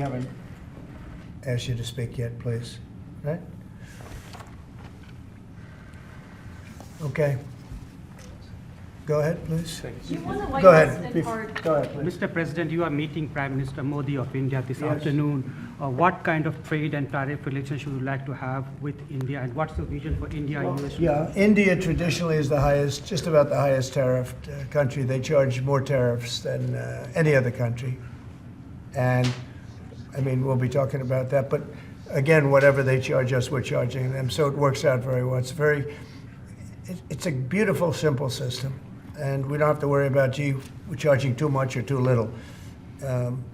haven't asked you to speak yet, please. Right? Okay. Go ahead, please. Go ahead. Go ahead, please. Mr. President, you are meeting Prime Minister Modi of India this afternoon. What kind of trade and tariff relations would you like to have with India, and what's the vision for India-US? Yeah, India traditionally is the highest, just about the highest tariffed country. They charge more tariffs than any other country. And, I mean, we'll be talking about that. But, again, whatever they charge us, we're charging them. So it works out very well. It's a beautiful, simple system. And we don't have to worry about, gee, we're charging too much or too little.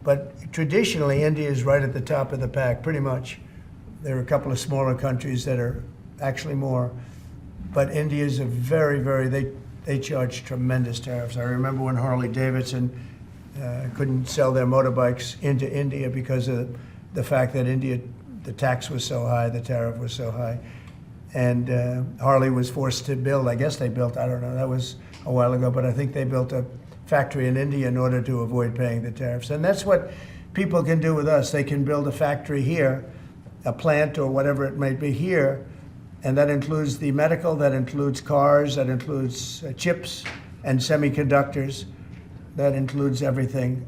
But traditionally, India is right at the top of the pack, pretty much. There are a couple of smaller countries that are actually more. But India is a they charge tremendous tariffs. I remember when Harley-Davidson couldn't sell their motorbikes into India because of the fact that India, the tax was so high, the tariff was so high. And Harley was forced to build, I guess they built, I don't know, that was a while ago, but I think they built a factory in India in order to avoid paying the tariffs. And that's what people can do with us. They can build a factory here, a plant or whatever it might be here, and that includes the medical, that includes cars, that includes chips and semiconductors, that includes everything.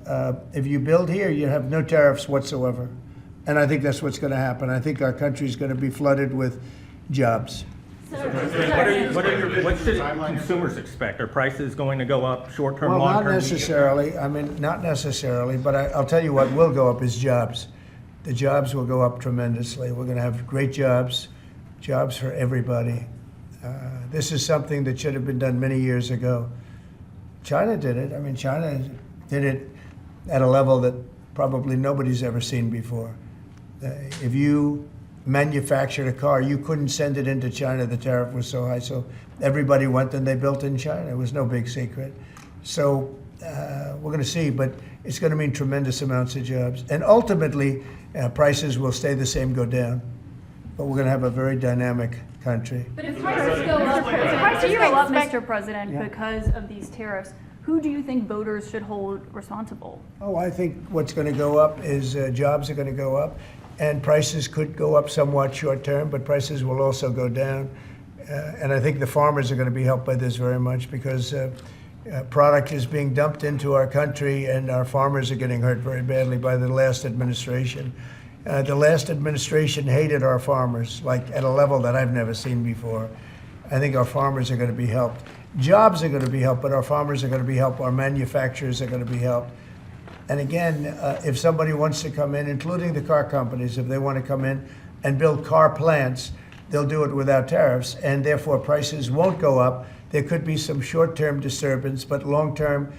If you build here, you have no tariffs whatsoever. And I think that's what's going to happen. I think our country is going to be flooded with jobs. What should consumers expect? Are prices going to go up short-term, Well, long-term? not necessarily. I mean, not necessarily. But I'll tell you what will go up is jobs. The jobs will go up tremendously. We're going to have great jobs for everybody. This is something that should have been done many years ago. China did it. I mean, China did it at a level that probably nobody's ever seen before. If you manufactured a car, you couldn't send it into China. The tariff was so high. So everybody went and they built in China. It was no big secret. So we're going to see, but it's going to mean tremendous amounts of jobs. And ultimately, prices will stay the same, go down. But we're going to have a very dynamic country. But if prices go up, Mr. President, because of these tariffs, who do you think voters should hold responsible? Oh, I think what's going to go up is jobs are going to go up. And prices could go up somewhat short term, but prices will also go down. And I think the farmers are going to be helped by this very much because product is being dumped into our country and our farmers are getting hurt very badly by the last administration. The last administration hated our farmers, like at a level that I've never seen before. I think our farmers are going to be helped. Jobs are going to be helped, but our farmers are going to be helped. Our manufacturers are going to be helped. And again, if somebody wants to come in, including the car companies, if they want to come in and build car plants, they'll do it without tariffs, and therefore prices won't go up. There could be some short-term disturbance, but long-term,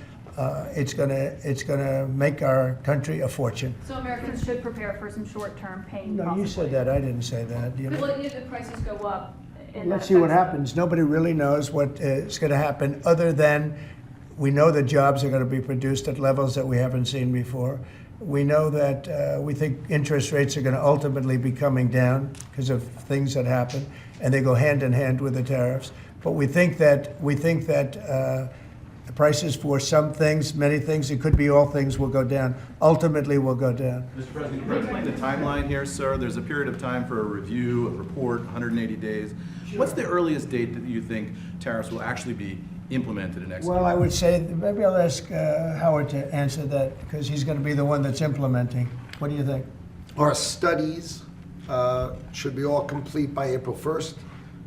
it's gonna make our country a fortune. So Americans should prepare for some short-term pain. No, you said that. I didn't say that. Because if the prices go up, Let's see what happens. Nobody really knows what is going to happen, other than we know that jobs are going to be produced at levels that we haven't seen before. We know that we think interest rates are going to ultimately be coming down because of things that happen, and they go hand in hand with the tariffs. But we think that the prices for some things, many things, it could be all things, will go down. Ultimately, will go down. Mr. President, can you explain the timeline here, sir? There's a period of time for a review, a report, 180 days. What's the earliest date that you think tariffs will actually be implemented and executed? Well, I would say, maybe I'll ask Howard to answer that, because he's going to be the one that's implementing. What do you think? Our studies should be all complete by April 1st.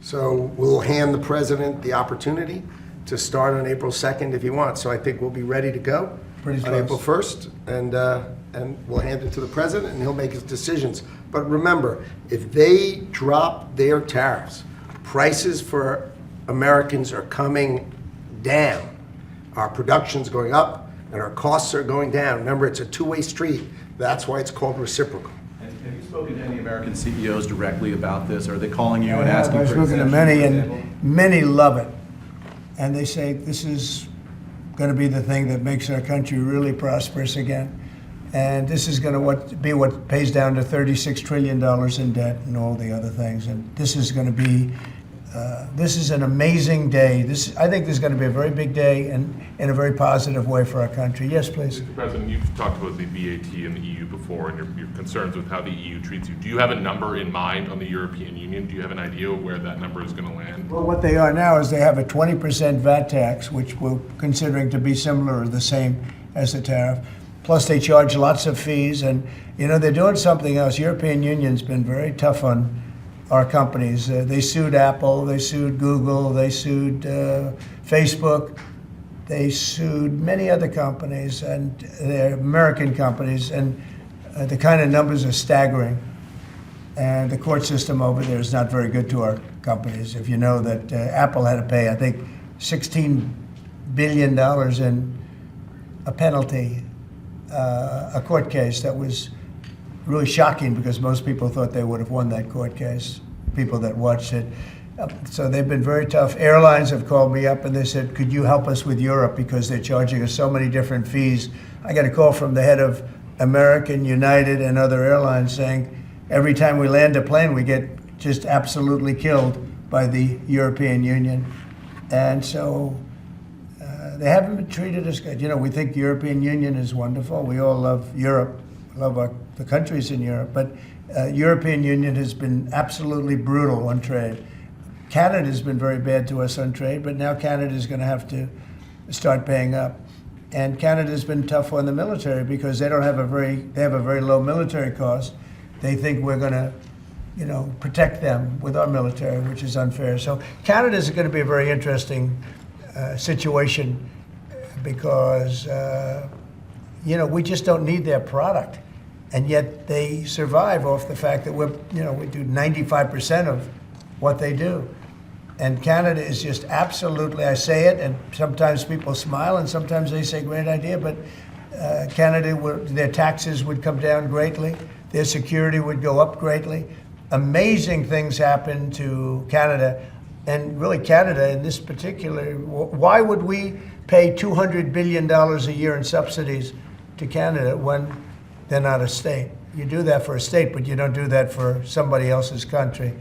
So we'll hand the president the opportunity to start on April 2nd if he wants. So I think we'll be ready to go Pretty on close. April 1st, and we'll hand it to the president, and he'll make his decisions. But remember, if they drop their tariffs, prices for Americans are coming down. Our production's going up, and our costs are going down. Remember, it's a two-way street. That's why it's called reciprocal. And have you spoken to any American CEOs directly about this? Are they calling you and asking I've for spoken to exemptions, many, for example? and many love it. And they say this is going to be the thing that makes our country really prosperous again. And this is going to be what pays down to $36 trillion in debt and all the other things. And this is going to be This is an amazing day. I think this is going to be a very big day and in a very positive way for our country. Yes, please. Mr. President, you've talked about the VAT and the EU before and your concerns with how the EU treats you. Do you have a number in mind on the European Union? Do you have an idea where that number is going to land? Well, what they are now is they have a 20% VAT tax, which we're considering to be similar or the same as the tariff. Plus, they charge lots of fees, and they're doing something else. European Union's been very tough on our companies. They sued Apple, they sued Google, they sued Facebook, they sued many other companies, and they're American companies, and the kind of numbers are staggering. And the court system over there is not very good to our companies. If you know that Apple had to pay, I think, $16 billion in a penalty, a court case that was really shocking because most people thought they would have won that court case, people that watched it. So they've been very tough. Airlines have called me up and they said, could you help us with Europe because they're charging us so many different fees. I got a call from the head of American, United, and other airlines saying every time we land a plane, we get just absolutely killed by the European Union. And so they haven't been treated as good. We think the European Union is wonderful. We all love Europe, love the countries in Europe, but European Union has been absolutely brutal on trade. Canada's been very bad to us on trade, but now Canada's going to have to start paying up. And Canada's been tough on the military because they have a very low military cost. They think we're going to, protect them with our military, which is unfair. So Canada's going to be a very interesting situation because, we just don't need their product. And yet they survive off the fact that we do 95% of what they do. And Canada is just absolutely, I say it, and sometimes people smile and sometimes they say great idea, but Canada, their taxes would come down greatly, their security would go up greatly. Amazing things happen to Canada. And really Canada in this particular, why would we pay $200 billion a year in subsidies to Canada when they're not a state? You do that for a state, but you don't do that for somebody else's country.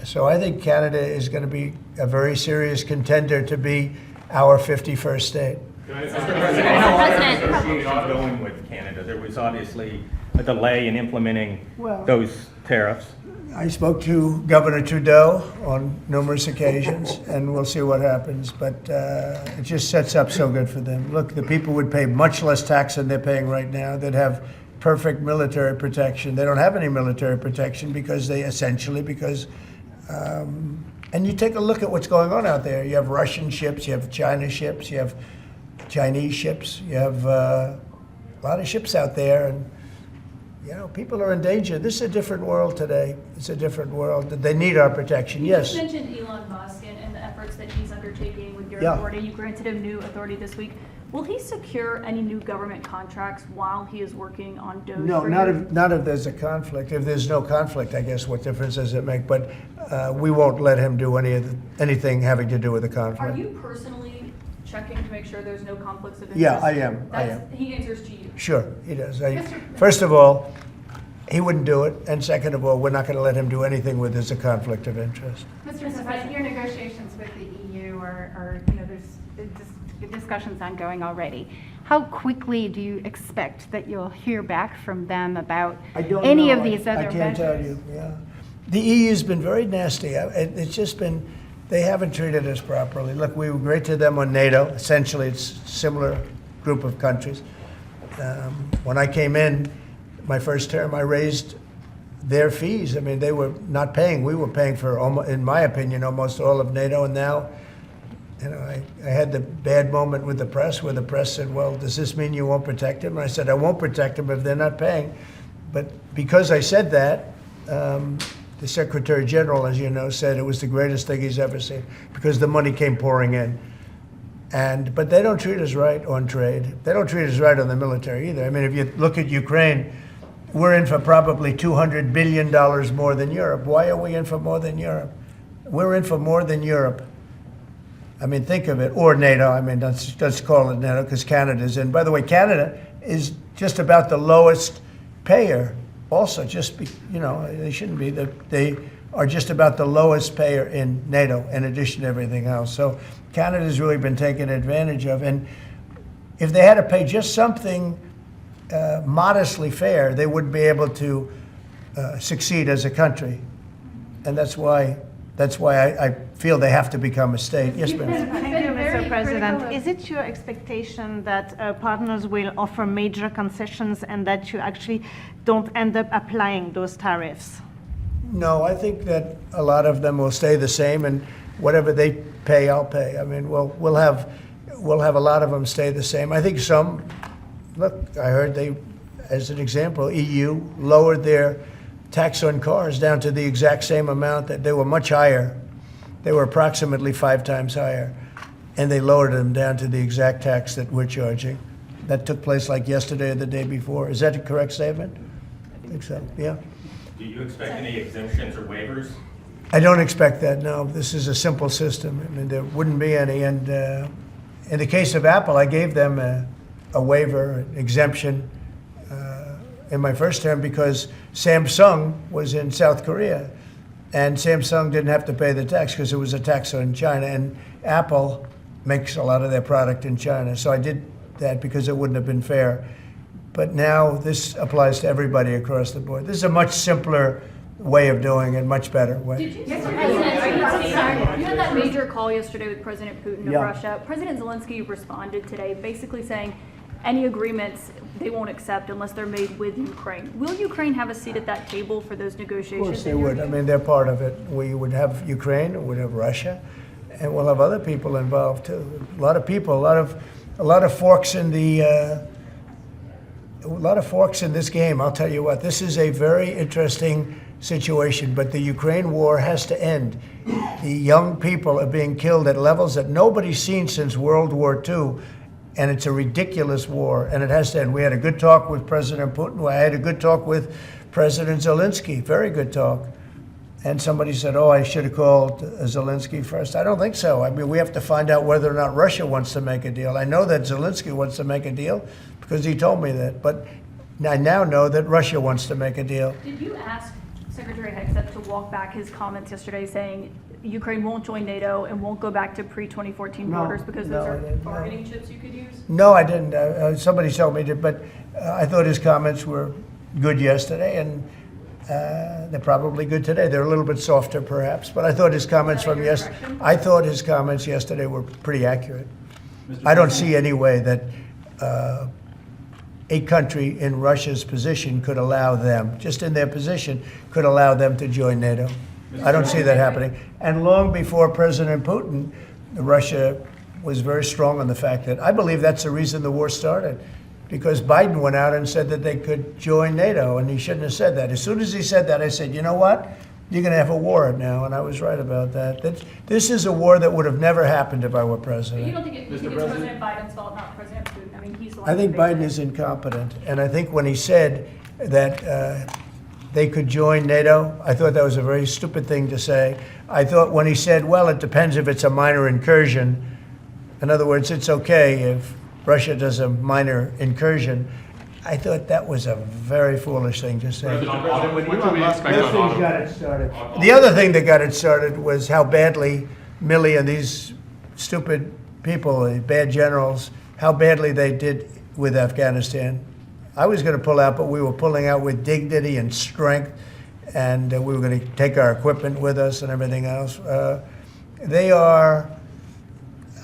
So I think Canada is going to be a very serious contender to be our 51st state. Mr. President, how are negotiations going with Canada? There was obviously a delay in implementing those tariffs. I spoke to Governor Trudeau on numerous occasions, and we'll see what happens. But it just sets up so good for them. Look, the people would pay much less tax than they're paying right now. They'd have perfect military protection. They don't have any military protection because and you take a look at what's going on out there. You have Russian ships, you have China ships, you have Chinese ships, you have a lot of ships out there, and people are in danger. This is a different world today. It's a different world. They need our protection. Yes. You just mentioned Elon Musk and the efforts that he's undertaking with your Yeah. authority. You granted him new authority this week. Will he secure any new government contracts while he is working on DOGE? No, not if there's a conflict. If there's no conflict, I guess what difference does it make? But we won't let him do anything having to do with the conflict. Are you personally checking to make sure there's no conflicts of interest? Yeah, I am. He answers to you. Sure, he does. First of all, he wouldn't do it, and second of all, we're not going to let him do anything where there's a conflict of interest. Mr. President, your negotiations with the EU there's discussions ongoing already. How quickly do you expect that you'll hear back from them about any of these other measures? I can't tell you, yeah. The EU's been very nasty. It's just been, they haven't treated us properly. Look, we were great to them on NATO. Essentially, it's a similar group of countries. When I came in, my first term, I raised their fees. I mean, they were not paying. We were paying for, in my opinion, almost all of NATO. And now, I had the bad moment with the press where the press said, well, does this mean you won't protect them? And I said, I won't protect them if they're not paying. But because I said that, the Secretary General, as you know, said it was the greatest thing he's ever seen because the money came pouring in. But they don't treat us right on trade. They don't treat us right on the military either. I mean, if you look at Ukraine, we're in for probably $200 billion more than Europe. Why are we in for more than Europe? We're in for more than Europe. I mean, think of it, or NATO. I mean, let's call it NATO because Canada's in. By the way, Canada is just about the lowest payer also just be, they shouldn't be. They are just about the lowest payer in NATO in addition to everything else. So Canada's really been taken advantage of. And if they had to pay just something modestly fair, they wouldn't be able to succeed as a country. And that's why I feel they have to become a state. Yes, ma'am. Thank you, very Mr. President. critical of- Is it your expectation that partners will offer major concessions and that you actually don't end up applying those tariffs? No, I think that a lot of them will stay the same, and whatever they pay, I'll pay. I mean, we'll have a lot of them stay the same. I think some. Look, I heard as an example, EU lowered their tax on cars down to the exact same amount that they were much higher. They were approximately 5 times higher, and they lowered them down to the exact tax that we're charging. That took place like yesterday or the day before. Is that a correct statement? I think so. Yeah. Do you expect any exemptions or waivers? I don't expect that, no. This is a simple system. I mean, there wouldn't be any. And in the case of Apple, I gave them a waiver, an exemption in my first term because Samsung was in South Korea. And Samsung didn't have to pay the tax because it was a tax on China. And Apple makes a lot of their product in China. So I did that because it wouldn't have been fair. But now this applies to everybody across the board. This is a much simpler way of doing it, much better way. You had that major call yesterday with President Putin of Yeah. Russia. President Zelensky responded today basically saying any agreements they won't accept unless they're made with Ukraine. Will Ukraine have a seat at that table for those Of negotiations? course they would. I mean, they're part of it. We would have Ukraine, we'd have Russia, and we'll have other people involved too. A lot of people, a lot of forks in the, a lot of forks in this game. I'll tell you what, this is a very interesting situation, but the Ukraine war has to end. The young people are being killed at levels that nobody's seen since World War II. And it's a ridiculous war, and it has to end. We had a good talk with President Putin. I had a good talk with President Zelensky, very good talk. And somebody said, oh, I should have called Zelensky first. I don't think so. I mean, we have to find out whether or not Russia wants to make a deal. I know that Zelensky wants to make a deal because he told me that. But I now know that Russia wants to make a deal. Did you ask Secretary Hegseth to walk back his comments yesterday saying Ukraine won't join NATO and won't go back to pre-2014 No, borders because those no, I are didn't, no. bargaining chips you could use? No, I didn't. Somebody told me to, but I thought his comments were good yesterday, and they're probably good today. They're a little bit softer, perhaps, but I thought his comments from yesterday. I thought his comments yesterday were pretty accurate. I don't see any way that a country in Russia's position could allow them, just in their position, could allow them to join NATO. I don't see that happening. And long before President Putin, Russia was very strong on the fact that I believe that's the reason the war started. Because Biden went out and said that they could join NATO, and he shouldn't have said that. As soon as he said that, I said, you know what? You're going to have a war now, and I was right about that. This is a war that would have never happened if I were But president. you don't think it's President Biden's fault, not President Putin? I mean, he's the one. I think who made Biden it. is incompetent, and I think when he said that they could join NATO, I thought that was a very stupid thing to say. I thought when he said, well, it depends if it's a minor incursion. In other words, it's okay if Russia does a minor incursion. I thought that was a very foolish thing to say. When can we expect on auto? got it started. The other thing that got it started was how badly Milley and these stupid people, the bad generals, how badly they did with Afghanistan. I was going to pull out, but we were pulling out with dignity and strength, and we were going to take our equipment with us and everything else. They are,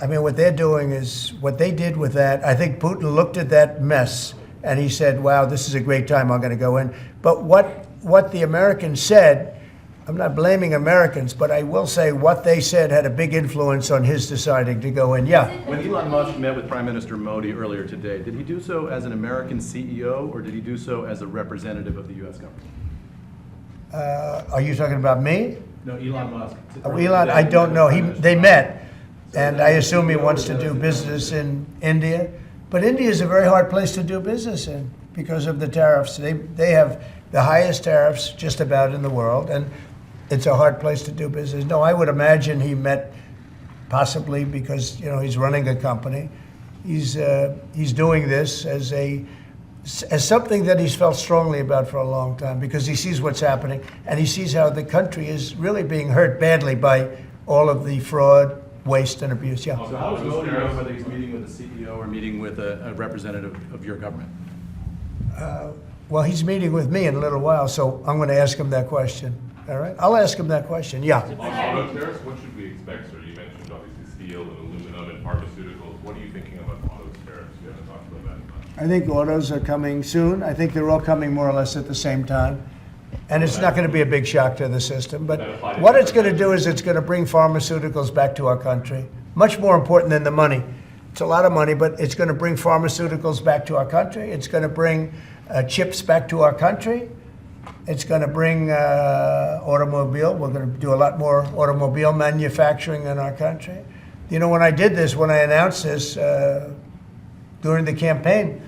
I mean, what they're doing is, what they did with that, I think Putin looked at that mess and he said, wow, this is a great time, I'm going to go in. But what the Americans said, I'm not blaming Americans, but I will say what they said had a big influence on his deciding to go in. Yeah. When Elon Musk met with Prime Minister Modi earlier today, did he do so as an American CEO or did he do so as a representative of the U.S. government? Are you talking about me? No, Elon Musk. Elon, I don't know. They met, and I assume he wants to do business in India. But India is a very hard place to do business in because of the tariffs. They have the highest tariffs just about in the world, and it's a hard place to do business. No, I would imagine he met possibly because he's running a company. He's doing this as a as something that he's felt strongly about for a long time, because he sees what's happening, and he sees how the country is really being hurt badly by all of the fraud, waste, and abuse. Yeah. So how is Modi know whether he's meeting with the CEO or meeting with a representative of your government? Well, he's meeting with me in a little while, so I'm going to ask him that question. All right? I'll ask him that question. Yeah. On auto tariffs, what should we expect, sir? You mentioned obviously steel and aluminum and pharmaceuticals. What are you thinking about auto tariffs? We haven't talked about that much. I think autos are coming soon. I think they're all coming more or less at the same time. And it's not going to be a big shock to the system. But what it's going to do is it's going to bring pharmaceuticals back to our country. Much more important than the money. It's a lot of money, but it's going to bring pharmaceuticals back to our country. It's going to bring chips back to our country. It's going to bring automobile. We're going to do a lot more automobile manufacturing in our country. You know, when I did this, when I announced this during the campaign,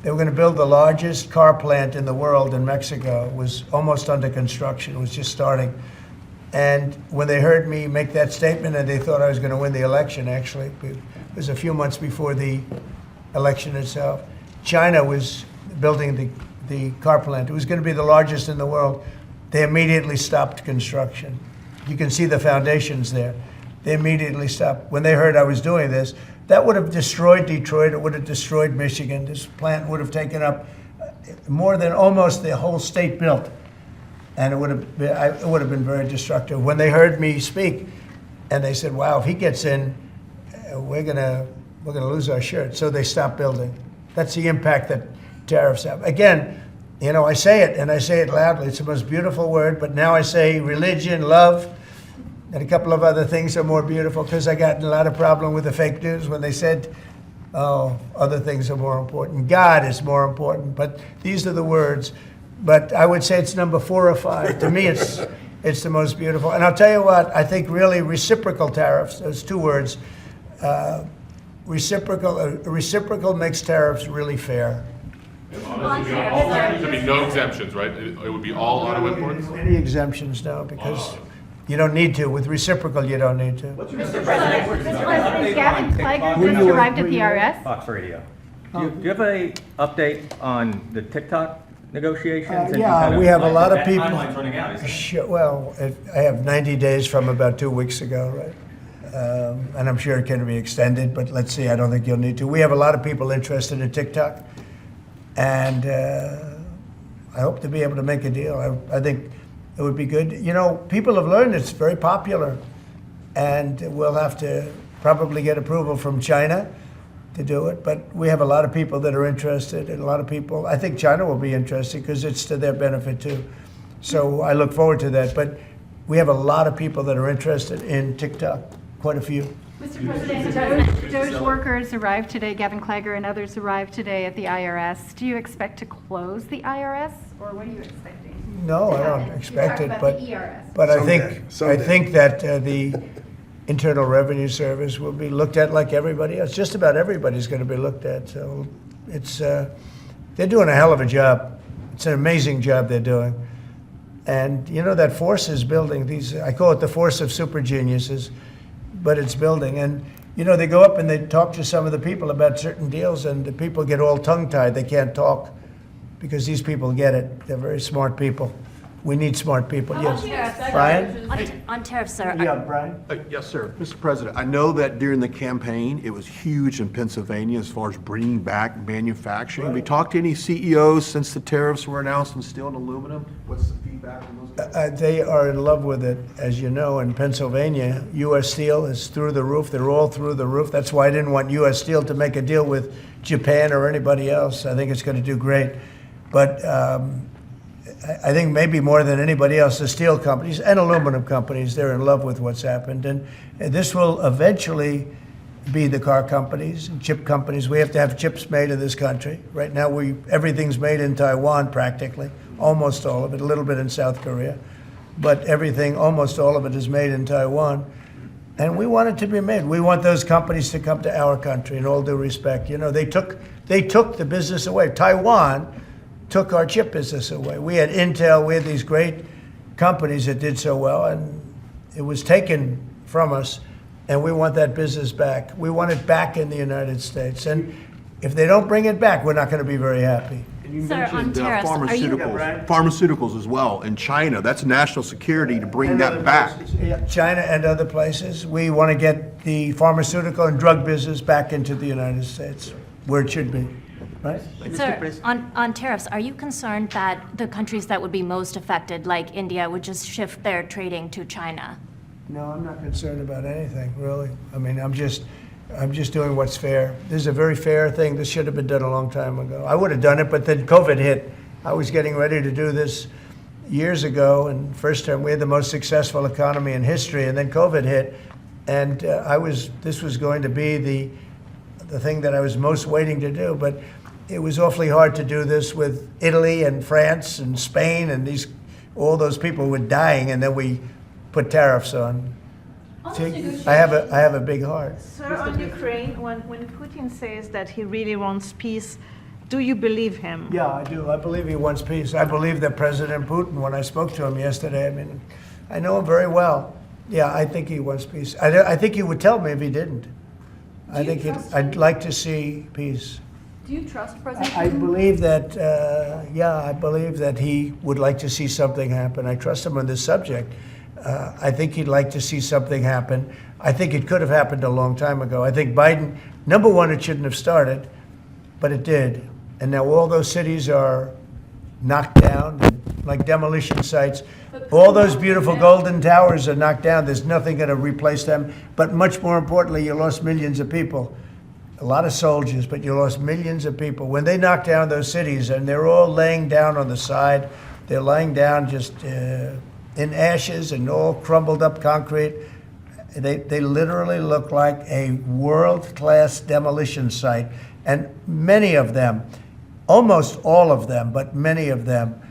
they were going to build the largest car plant in the world in Mexico. It was almost under construction. It was just starting. And when they heard me make that statement, and they thought I was going to win the election, actually, it was a few months before the election itself, China was building the car plant. It was going to be the largest in the world. They immediately stopped construction. You can see the foundations there. They immediately stopped. When they heard I was doing this, that would have destroyed Detroit. It would have destroyed Michigan. This plant would have taken up more than almost the whole state built. And it would have been very destructive. When they heard me speak, and they said, wow, if he gets in, we're gonna lose our shirt. So they stopped building. That's the impact that tariffs have. Again, you know, I say it, and I say it loudly. It's the most beautiful word, but now I say religion, love, and a couple of other things are more beautiful, because I got in a lot of problem with the fake news when they said, oh, other things are more important. God is more important, but these are the words. But I would say it's number 4 or 5. To me, it's the most beautiful. And I'll tell you what, I think really reciprocal tariffs, those 2 words, reciprocal makes tariffs really fair. There'd be no exemptions, right? It would be all auto imports? Any exemptions, no, because you don't need to. With reciprocal, you don't need to. Mr. President, Gavin Clegg just arrived at the IRS. Fox Radio. Do you have a update on the TikTok negotiations? And Yeah, kind we have a lot of that people. Timeline's running out, isn't it? Sure, well, I have 90 days from about 2 weeks ago, right? And I'm sure it can be extended, but let's see, I don't think you'll need to. We have a lot of people interested in TikTok, and I hope to be able to make a deal. I think it would be good. You know, people have learned it's very popular, and we'll have to probably get approval from China to do it, but we have a lot of people that are interested, and a lot of people, I think China will be interested because it's to their benefit too. So I look forward to that, but we have a lot of people that are interested in TikTok, quite a few. Mr. President, Doge workers arrived today, Gavin Clegg and others arrived today at the IRS. Do you expect to close the IRS, or what are you expecting? No, to I don't happen? expect You it, talked but, about the ERS. but I Someday. think that the Internal Revenue Service will be looked at like everybody else. Just about everybody's going to be looked at. So it's they're doing a hell of a job. It's an amazing job they're doing. And you know, that force is building. I call it the force of super geniuses, but it's building. And you know, they go up and they talk to some of the people about certain deals, and the people get all tongue-tied. They can't talk because these people get it. They're very smart people. We need smart people. Yes, Brian. On tariffs, sir. Yeah, Brian. Yes, sir. Mr. President, I know that during the campaign, it was huge in Pennsylvania as far as bringing back manufacturing. Have you talked to any CEOs since the tariffs were announced on steel and aluminum? What's the feedback from those guys? They are in love with it, as you know. In Pennsylvania, U.S. Steel is through the roof. They're all through the roof. That's why I didn't want U.S. Steel to make a deal with Japan or anybody else. I think it's going to do great. But I think maybe more than anybody else, the steel companies and aluminum companies, they're in love with what's happened. And this will eventually be the car companies and chip companies. We have to have chips made in this country. Right now, everything's made in Taiwan practically, almost all of it, a little bit in South Korea. But everything, almost all of it is made in Taiwan. And we want it to be made. We want those companies to come to our country, in all due respect. You know, they took the business away. Taiwan took our chip business away. We had Intel, we had these great companies that did so well, and it was taken from us, and we want that business back. We want it back in the United States. And if they don't bring it back, we're not going to be very happy. Sir, on And, tariffs, are you, pharmaceuticals as well in China. That's national security to bring that back. Yeah, China and other places. We want to get the pharmaceutical and drug business back into the United States, where it should be, right? sir, on tariffs, are you concerned that the countries that would be most affected, like India, would just shift their trading to China? No, I'm not concerned about anything, really. I mean, I'm just doing what's fair. This is a very fair thing. This should have been done a long time ago. I would have done it, but then COVID hit. I was getting ready to do this years ago, and first time we had the most successful economy in history, and then COVID hit, and this was going to be the thing that I was most waiting to do, but it was awfully hard to do this with Italy and France and Spain, and all those people were dying, and then we put tariffs on. See, I have a big heart. Sir, on Ukraine, when Putin says that he really wants peace, do you believe him? Yeah, I do. I believe he wants peace. I believe that President Putin, when I spoke to him yesterday, I mean, I know him very well. Yeah, I think he wants peace. I think he would tell me if he didn't. I'd like to see peace. Do you trust President I Putin? believe that, I believe that he would like to see something happen. I trust him on this subject. I think he'd like to see something happen. I think it could have happened a long time ago. I think Biden, number one, it shouldn't have started, but it did. And now all those cities are knocked down, like demolition sites. All those beautiful golden towers are knocked down. There's nothing going to replace them. But much more importantly, you lost millions of people. A lot of soldiers, but you lost millions of people. When they knocked down those cities, and they're all laying down on the side, they're laying down just in ashes and all crumbled up concrete. They literally look like a world-class demolition site. And many of them, almost all of them, but many of them,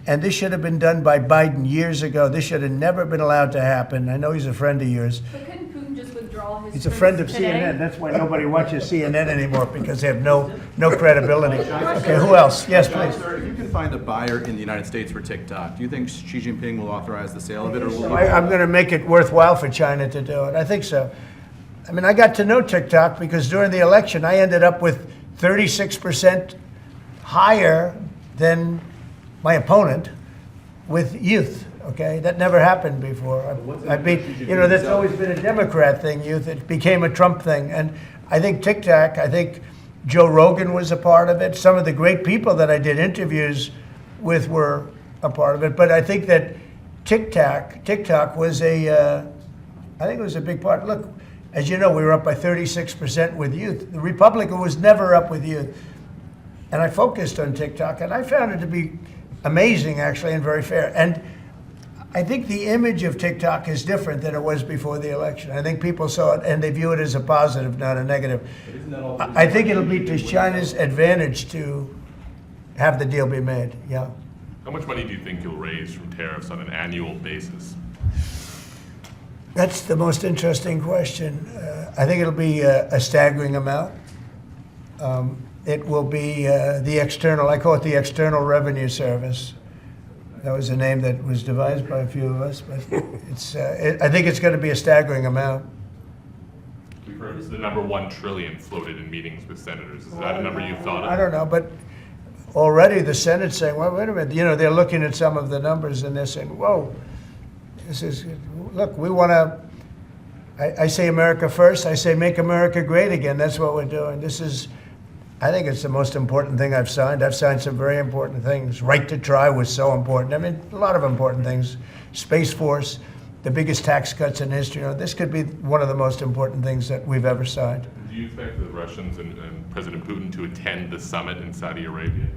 and this should have been done by Biden years ago. This should have never been allowed to happen. I know he's a friend of yours. But couldn't Putin just withdraw his He's a friend of troops today? CNN. That's why nobody watches CNN anymore, because they have no credibility. Okay, who else? Yes, please. Sir, if you can find a buyer in the United States for TikTok, do you think Xi Jinping will authorize the sale of it, or will he? I'm going to make it worthwhile for China to do it. I think so. I mean, I got to know TikTok because during the election, I ended up with 36% higher than my opponent with youth. Okay, that never happened before. That's always been a Democrat thing, youth. It became a Trump thing. And I think TikTok, I think Joe Rogan was a part of it. Some of the great people that I did interviews with were a part of it. But I think that TikTok was I think it was a big part. Look, as you know, we were up by 36% with youth. The Republican was never up with youth. And I focused on TikTok, and I found it to be amazing, actually, and very fair. And I think the image of TikTok is different than it was before the election. I think people saw it, and they view it as a positive, not a negative. I think it'll be to China's advantage to have the deal be made, yeah. How much money do you think you'll raise from tariffs on an annual basis? That's the most interesting question. I think it'll be a staggering amount. It will be the external, I call it the External Revenue Service. That was a name that was devised by a few of us, but I think it's going to be a staggering amount. We've heard the number 1 trillion floated in meetings with senators. Is that a number you've thought of? I don't know, but already the Senate's saying, well, wait a minute, they're looking at some of the numbers and they're saying, whoa, look, we want to, I say America first, I say make America great again. That's what we're doing. I think it's the most important thing I've signed. I've signed some very important things. Right to try was so important. I mean, a lot of important things. Space Force, the biggest tax cuts in history. This could be one of the most important things that we've ever signed. Do you expect the Russians and President Putin to attend the summit in Saudi Arabia?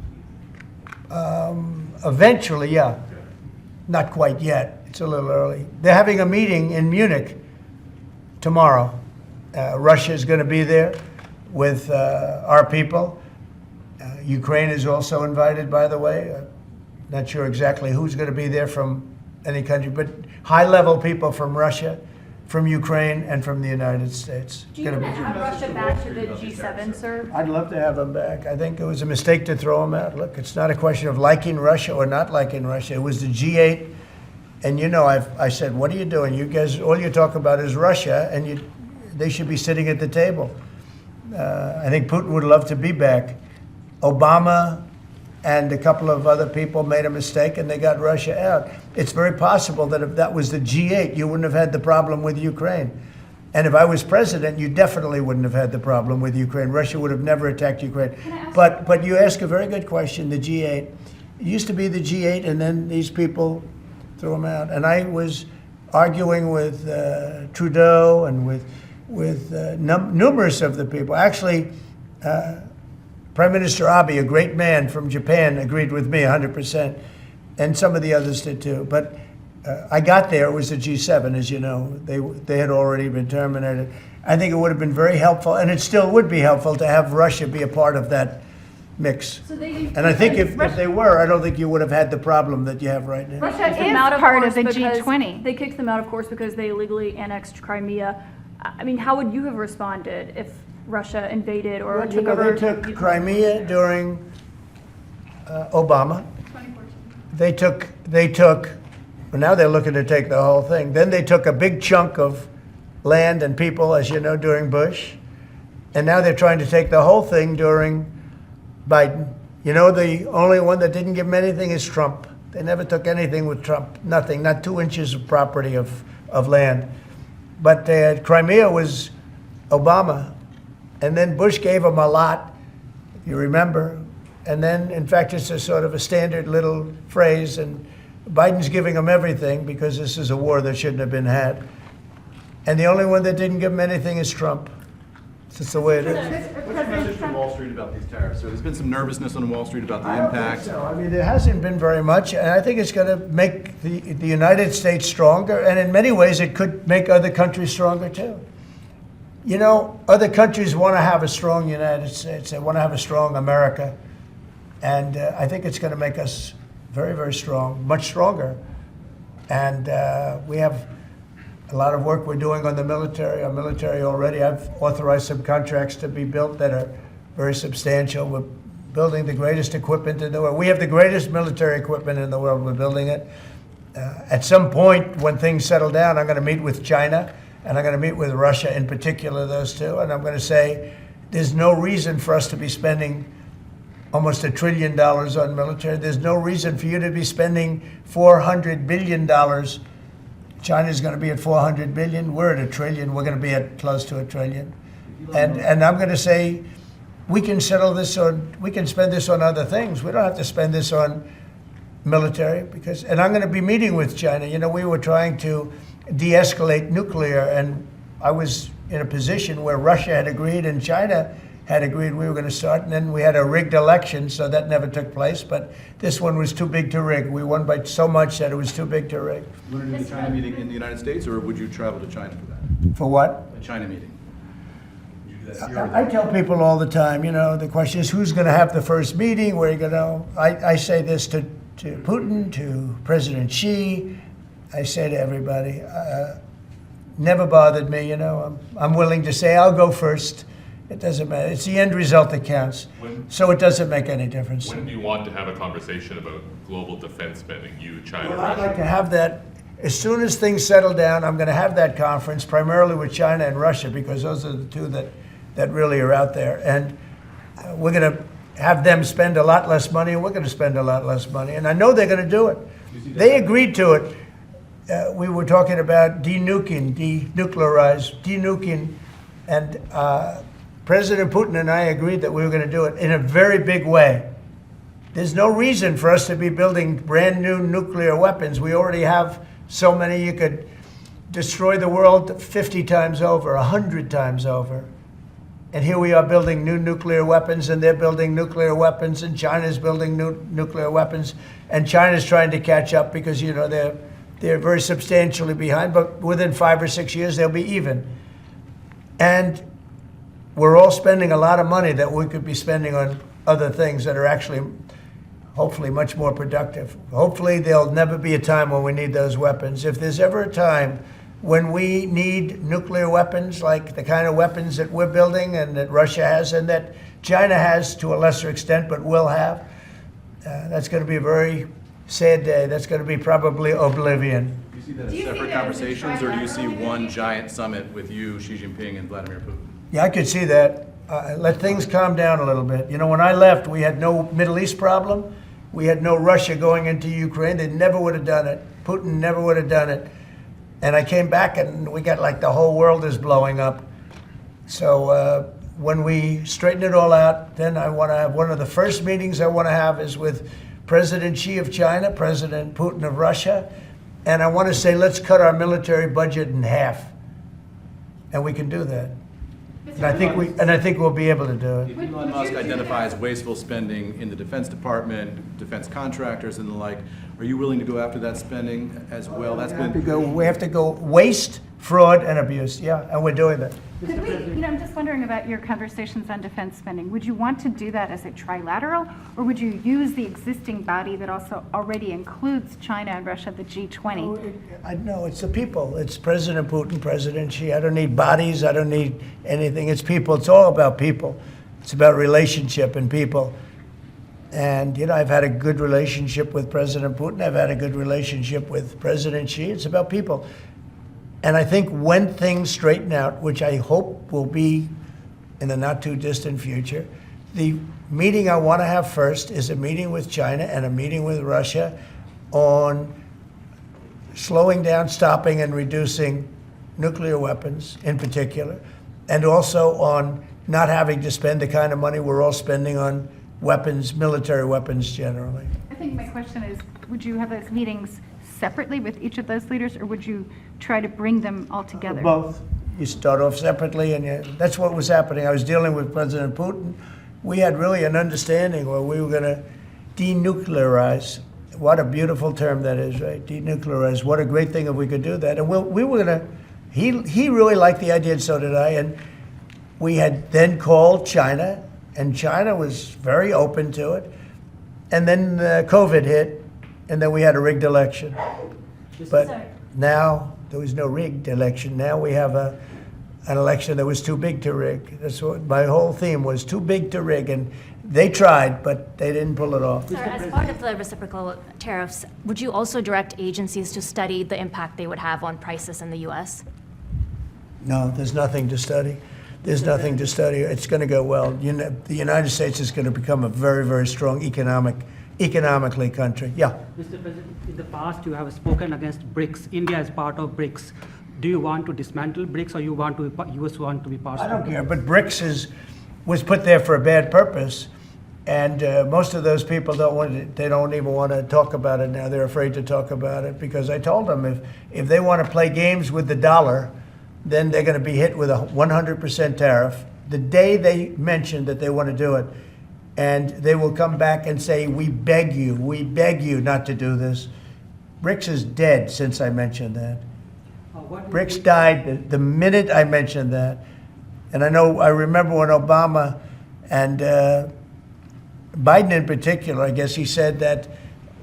Eventually, yeah. Not quite yet. It's a little early. They're having a meeting in Munich tomorrow. Russia is going to be there with our people. Ukraine is also invited, by the way. Not sure exactly who's going to be there from any country, but high-level people from Russia, from Ukraine, and from the United States. Do you want to have Russia back to the G7, sir? I'd love to have them back. I think it was a mistake to throw them out. Look, it's not a question of liking Russia or not liking Russia. It was the G8, and I said, what are you doing? You guys, all you talk about is Russia, and they should be sitting at the table. I think Putin would love to be back. Obama and a couple of other people made a mistake and they got Russia out. It's very possible that if that was the G8, you wouldn't have had the problem with Ukraine. And if I was president, you definitely wouldn't have had the problem with Ukraine. Russia would have never attacked Ukraine. But you ask a very good question, the G8. It used to be the G8, and then these people threw them out. And I was arguing with Trudeau and with numerous of the people. Actually, Prime Minister Abe, a great man from Japan, agreed with me 100%, and some of the others did too. But I got there, it was the G7, as you know. They had already been terminated. I think it would have been very helpful, and it still would be helpful to have Russia be a part of that mix. And I think if they were, I don't think you would have had the problem that you have right now. Russia Kicked them is out, part course, of the because G20. They kicked them out, of course, because they illegally annexed Crimea. I mean, how would you have responded if Russia invaded or took over? They took Crimea during Obama. 2014. They took, well, now they're looking to take the whole thing. Then they took a big chunk of land and people, as you know, during Bush. And now they're trying to take the whole thing during Biden. You know, the only one that didn't give them anything is Trump. They never took anything with Trump, nothing, not 2 inches of property of land. But Crimea was Obama. And then Bush gave them a lot, if you remember. And then, in fact, it's a sort of a standard little phrase, and Biden's giving them everything because this is a war that shouldn't have been had. And the only one that didn't give them anything is Trump. It's just the way it is. What's your message from Wall Street about these tariffs? So there's been some nervousness on Wall Street about the I don't impact. think so. I mean, there hasn't been very much, and I think it's going to make the United States stronger, and in many ways it could make other countries stronger too. You know, other countries want to have a strong United States. They want to have a strong America. And I think it's going to make us very, very strong, much stronger. And we have a lot of work we're doing on the military. Our military already, I've authorized some contracts to be built that are very substantial. We're building the greatest equipment in the world. We have the greatest military equipment in the world. We're building it. At some point, when things settle down, I'm going to meet with China. And I'm going to meet with Russia in particular, those two, and I'm going to say there's no reason for us to be spending almost $1 trillion on military. There's no reason for you to be spending $400 billion. China's going to be at $400 billion. We're at $1 trillion. We're going to be at close to $1 trillion. And I'm going to say we can settle this on, we can spend this on other things. We don't have to spend this on military because, and I'm going to be meeting with China. You know, we were trying to de-escalate nuclear, and I was in a position where Russia had agreed and China had agreed we were going to start, and then we had a rigged election, so that never took place. But this one was too big to rig. We won by so much that it was too big to rig. You want to do the China meeting in the United States, or would you travel to China for that? For what? A China meeting? Would you do that here or I there? tell people all the time, you know, the question is who's going to have the first meeting, where are you going to, I say this to Putin, to President Xi, I say to everybody, never bothered me, you know, I'm willing to say I'll go first. It doesn't matter. It's the end result that counts. So it doesn't make any difference. When do you want to have a conversation about global defense spending, you, China, Well, I'd Russia? like to have that, as soon as things settle down, I'm going to have that conference, primarily with China and Russia, because those are the two that really are out there. And we're going to have them spend a lot less money, and we're going to spend a lot less money. And I know they're going to do it. They agreed to it. We were talking about denuclearizing, and President Putin and I agreed that we were going to do it in a very big way. There's no reason for us to be building brand new nuclear weapons. We already have so many you could destroy the world 50 times over, 100 times over. And here we are building new nuclear weapons, and they're building nuclear weapons, and China's building new nuclear weapons, and China's trying to catch up because, you know, they're very substantially behind, but within 5 or 6 years, they'll be even. And we're all spending a lot of money that we could be spending on other things that are actually, hopefully, much more productive. Hopefully, there'll never be a time when we need those weapons. If there's ever a time when we need nuclear weapons, like the kind of weapons that we're building and that Russia has and that China has to a lesser extent, but will have, that's going to be a very sad day. That's going to be probably oblivion. Do you see that as separate conversations, or do you see one giant summit with you, Xi Jinping, and Vladimir Putin? Yeah, I could see that. let things calm down a little bit. You know, when I left, we had no Middle East problem. We had no Russia going into Ukraine. They never would have done it. Putin never would have done it. And I came back and we got like the whole world is blowing up. So when we straighten it all out, then I want to have one of the first meetings I want to have is with President Xi of China, President Putin of Russia. And I want to say, let's cut our military budget in half. And we can do that. And I think we'll be able to do it. If Elon Musk identifies wasteful spending in the Defense Department, defense contractors and the like, are you willing to go after that spending as well? That's We have to go waste, fraud, and abuse. Yeah, and we're doing that. Could we, I'm just wondering about your conversations on defense spending. Would you want to do that as a trilateral, or would you use the existing body that also already includes China and Russia, the G20? No, it's the people. It's President Putin, President Xi. I don't need bodies. I don't need anything. It's people. It's all about people. It's about relationship and people. And, I've had a good relationship with President Putin. I've had a good relationship with President Xi. It's about people. And I think when things straighten out, which I hope will be in the not too distant future, the meeting I want to have first is a meeting with China and a meeting with Russia on slowing down, stopping, and reducing nuclear weapons in particular, and also on not having to spend the kind of money we're all spending on weapons, military weapons generally. I think my question is, would you have those meetings separately with each of those leaders, or would you try to bring them all together? Both. You start off separately, and that's what was happening. I was dealing with President Putin. We had really an understanding where we were going to denuclearize. What a beautiful term that is, right? Denuclearize. What a great thing if we could do that. And we were going to, he really liked the idea, and so did I. And we had then called China, and China was very open to it. And then COVID hit. And then we had a rigged election. But now there was no rigged election. Now we have an election that was too big to rig. That's what my whole theme was, too big to rig. And they tried, but they didn't pull it off. Sir, as part of the reciprocal tariffs, would you also direct agencies to study the impact they would have on prices in the U.S.? No, there's nothing to study. There's nothing to study. It's going to go well. The United States is going to become a very, very strong economically country. Yeah. Mr. President, in the past you have spoken against BRICS. India is part of BRICS. Do you want to dismantle BRICS, or US want to be part of it? I don't care, but BRICS was put there for a bad purpose, and most of those people they don't even want to talk about it now. They're afraid to talk about it because I told them if they want to play games with the dollar, then they're going to be hit with a 100% tariff the day they mention that they want to do it. And they will come back and say, we beg you not to do this. BRICS is dead since I mentioned that. BRICS died the minute I mentioned that. And I remember when Obama and Biden in particular, I guess he said that,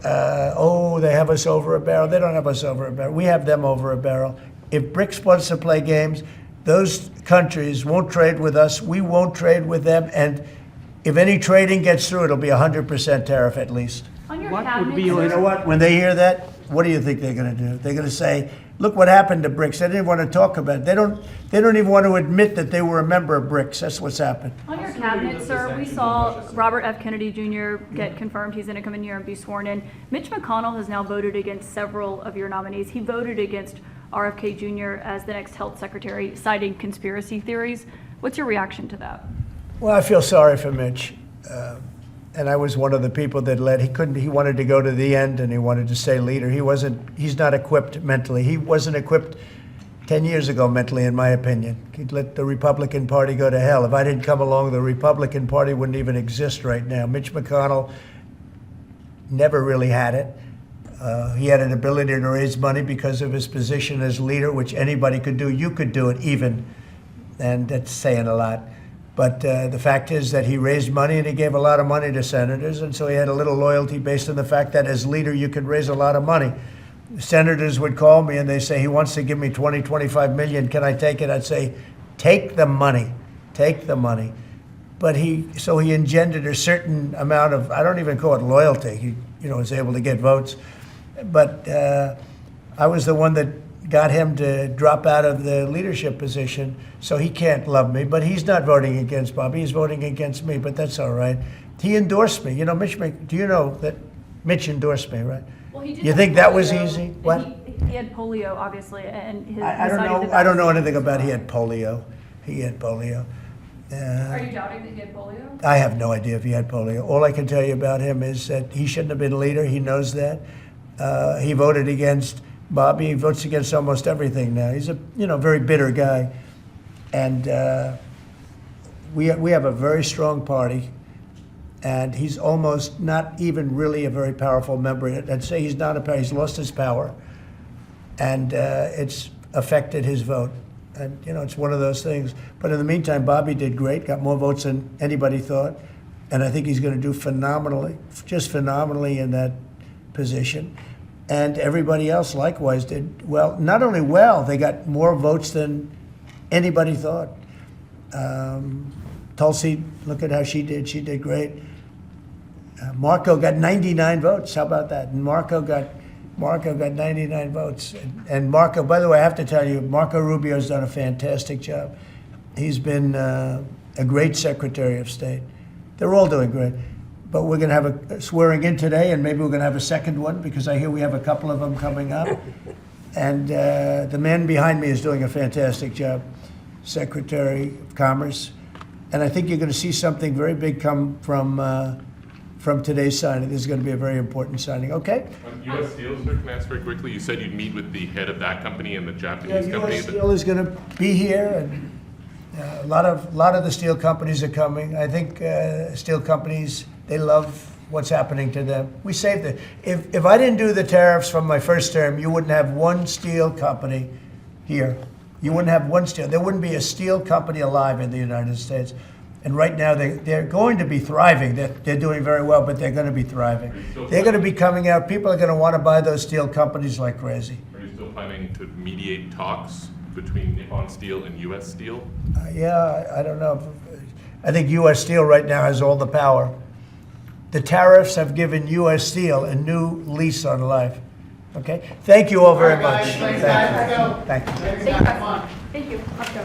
they have us over a barrel. They don't have us over a barrel. We have them over a barrel. If BRICS wants to play games, those countries won't trade with us. We won't trade with them. And if any trading gets through, it'll be 100% tariff at least. On your What cabinet, would be your- You know what? When they hear that, what do you think they're going to do? They're going to say, look what happened to BRICS. They didn't want to talk about it. They don't even want to admit that they were a member of BRICS. That's what's happened. On your cabinet, sir, we saw Robert F. Kennedy Jr. get confirmed. He's going to come in here and be sworn in. Mitch McConnell has now voted against several of your nominees. He voted against RFK Jr. as the next health secretary, citing conspiracy theories. What's your reaction to that? Well, I feel sorry for Mitch. And I was one of the people that led. He wanted to go to the end and he wanted to stay leader. He's not equipped mentally. He wasn't equipped 10 years ago mentally, in my opinion. He'd let the Republican Party go to hell. If I didn't come along, the Republican Party wouldn't even exist right now. Mitch McConnell never really had it. He had an ability to raise money because of his position as leader, which anybody could do. You could do it even, and that's saying a lot. But the fact is that he raised money and he gave a lot of money to senators, and so he had a little loyalty based on the fact that as leader you could raise a lot of money. Senators would call me and they say, he wants to give me 20, 25 million, can I take it? I'd say, take the money, take the money. But he engendered a certain amount of, I don't even call it loyalty, he was able to get votes. But I was the one that got him to drop out of the leadership position, so he can't love me. But he's not voting against Bobby, he's voting against me, but that's all right. He endorsed me. You know, do you know that Mitch endorsed me, right? Well, he did You have think that was polio, easy? and What? He had polio, obviously, and his. I don't decided know. that I don't that know was- anything about he had polio. He had polio. Are you doubting that he had polio? I have no idea if he had polio. All I can tell you about him is that he shouldn't have been a leader. He knows that. He voted against Bobby. He votes against almost everything now. He's a very bitter guy, and we have a very strong party. And he's almost not even really a very powerful member. I'd say he's not he's lost his power, and it's affected his vote. And it's one of those things. But in the meantime, Bobby did great, got more votes than anybody thought, and I think he's going to do phenomenally, just phenomenally in that position. And everybody else likewise did well. Not only well, they got more votes than anybody thought. Tulsi, look at how she did. She did great. Marco got 99 votes. How about that? And Marco got 99 votes. And Marco, by the way, I have to tell you, Marco Rubio's done a fantastic job. He's been a great Secretary of State. They're all doing great. But we're going to have a swearing in today, and maybe we're going to have a second one, because I hear we have a couple of them coming up. And the man behind me is doing a fantastic job, Secretary of Commerce. And I think you're going to see something very big come from today's signing. This is going to be a very important signing. Okay? On U.S. Steel, sir, can I ask very quickly? You said you'd meet with the head of that company and the Japanese company. U.S. Steel is going to be here, and a lot of the steel companies are coming. I think steel companies, they love what's happening to them. We saved it. If I didn't do the tariffs from my first term, you wouldn't have one steel company here. You wouldn't have one steel. There wouldn't be a steel company alive in the United States. And right now, they're going to be thriving. They're doing very well, but they're going to be thriving. They're going to be coming out. People are going to want to buy those steel companies like crazy. Are you still planning to mediate talks between Nippon Steel and U.S. Steel? Yeah, I don't know. I think U.S. Steel right now has all the power. The tariffs have given U.S. Steel a new lease on life. Okay? Thank you all very much. Thank you. Thank you. Let's go.